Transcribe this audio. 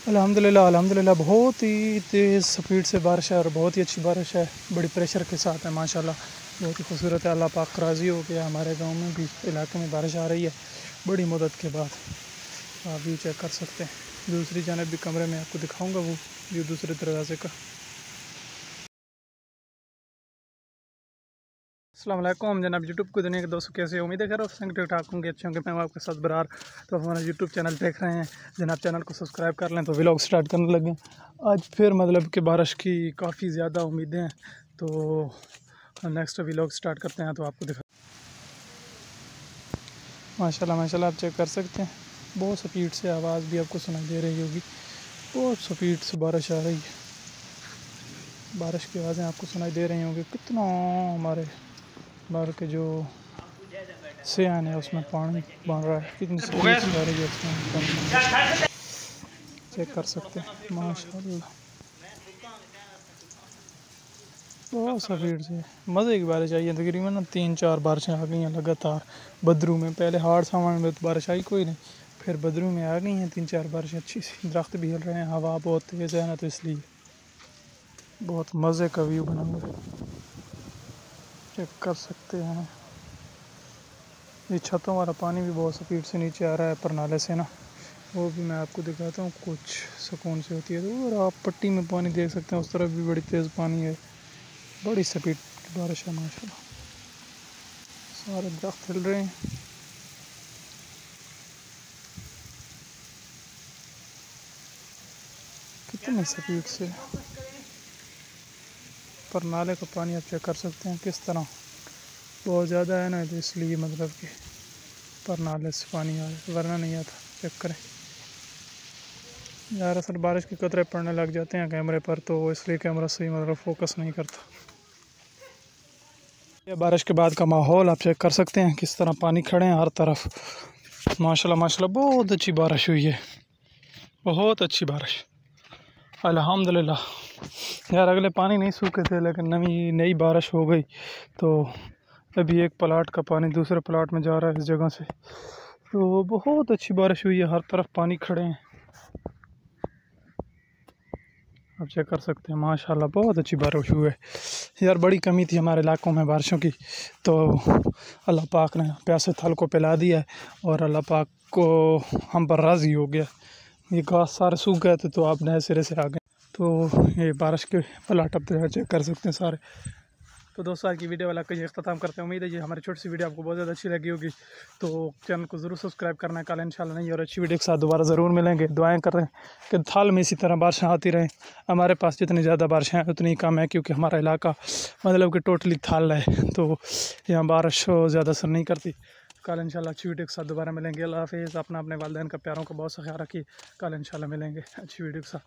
अल्हम्दुलिल्लाह अल्हम्दुलिल्लाह बहुत ही तेज़ स्पीड से बारिश है और बहुत ही अच्छी बारिश है, बड़ी प्रेशर के साथ है माशाल्लाह। बहुत ही खूबसूरत है। अल्लाह पाक राज़ी हो गया। हमारे गांव में भी इलाके में बारिश आ रही है बड़ी मदद के बाद। आप भी चेक कर सकते हैं। दूसरी जानब भी कमरे में आपको दिखाऊंगा वो व्यू दूसरे दरवाजे का। अस्सलाम वालेकुम जनाब यूट्यूब को दुनिया के दोस्तों, कैसे हो? उम्मीद है खैर संग ठीक ठाक होंगे, अच्छे होंगे। मैं हूं आपके साथ बरार। तो आप हमारा यूट्यूब चैनल देख रहे हैं जनाब, चैनल को सब्सक्राइब कर लें तो व्लॉग स्टार्ट करने लगे। आज फिर मतलब कि बारिश की काफ़ी ज़्यादा उम्मीदें हैं, तो नेक्स्ट व्लॉग स्टार्ट करते हैं। तो आपको दिखा माशाल्लाह माशाल्लाह आप चेक कर सकते हैं। बहुत स्पीड से आवाज़ भी आपको सुनाई दे रही होगी। बहुत स्पीड से बारिश आ रही है। बारिश की आवाज़ें आपको सुनाई दे रही होंगी। कितना हमारे बाहर के जो सियान है उसमें पानी बन रहा है, कितनी स्पीड से आ रही है उसमें चेक कर सकते हैं। माशाल्लाह बहुत स्पीड से मज़े की बारिश आई है। तकरीबन ना 3-4 बारिशें आ गई हैं लगातार बदरू में। पहले हाड़ सामान में तो बारिश आई कोई नहीं, फिर बदरू में आ गई हैं 3-4 बारिशें अच्छी सी। दरख्त भी हिल रहे हैं, हवा बहुत तेज़ है ना, तो इसलिए बहुत मज़े का व्यू बना हुआ है। चेक कर सकते हैं। ये छतों वाला पानी भी बहुत स्पीड से नीचे आ रहा है परनाले से ना, वो भी मैं आपको दिखाता हूँ। कुछ सुकून से होती है तो। और आप पट्टी में पानी देख सकते हैं, उस तरफ भी बड़ी तेज़ पानी है। बड़ी स्पीड की बारिश है माशाल्लाह। सारे दरख्त हिल रहे हैं। कितनी स्पीड से परनाले का पानी आप चेक कर सकते हैं किस तरह। बहुत ज़्यादा है ना, तो इसलिए मतलब कि परनाले से पानी आ रहा है, वरना नहीं आता। चेक करें यार, असल बारिश के कतरे पड़ने लग जाते हैं कैमरे पर, तो इसलिए कैमरा सही मतलब फोकस नहीं करता। ये बारिश के बाद का माहौल आप चेक कर सकते हैं, किस तरह पानी खड़े हैं हर तरफ। माशाल्लाह माशाल्लाह बहुत अच्छी बारिश हुई है, बहुत अच्छी बारिश अल्हम्दुलिल्लाह। यार अगले पानी नहीं सूखे थे, लेकिन नई बारिश हो गई, तो अभी एक प्लाट का पानी दूसरे प्लाट में जा रहा है इस जगह से। तो बहुत अच्छी बारिश हुई है, हर तरफ पानी खड़े हैं, आप चेक कर सकते हैं। माशाल्लाह बहुत अच्छी बारिश हुई है। यार बड़ी कमी थी हमारे इलाकों में बारिशों की, तो अल्लाह पाक ने प्यासे थल को पिला दिया है और अल्लाह पाक को हम पर राज़ी हो गया। ये घास सारे सूख गए थे, तो आप नए सिरे से आ गए। तो ये बारिश के प्लाट आप चेक कर सकते हैं सारे। तो दोस्तों आज की वीडियो वाला कहीं अख्ताम करते हैं। उम्मीद है ये हमारी छोटी सी वीडियो आपको बहुत ज़्यादा अच्छी लगी होगी। तो चैनल को ज़रूर सब्सक्राइब करना है। कल इंशाल्लाह नहीं और अच्छी वीडियो के साथ दोबारा ज़रूर मिलेंगे। दुआएं कर रहे हैं कि थाल में इसी तरह बारिशें आती रहें। हमारे पास जितनी ज़्यादा बारिशें हैं उतनी कम है, क्योंकि हमारा इलाका मतलब कि टोटली थाल है, तो यहाँ बारिश ज़्यादा असर नहीं करती। कल इंशाल्लाह अच्छी वीडियो के साथ दोबारा मिलेंगे। अल्लाह हाफ़िज़। अपना अपने वालिदैन का प्यारों का बहुत सा ख्याल रखिए। कल इंशाल्लाह मिलेंगे अच्छी वीडियो के साथ।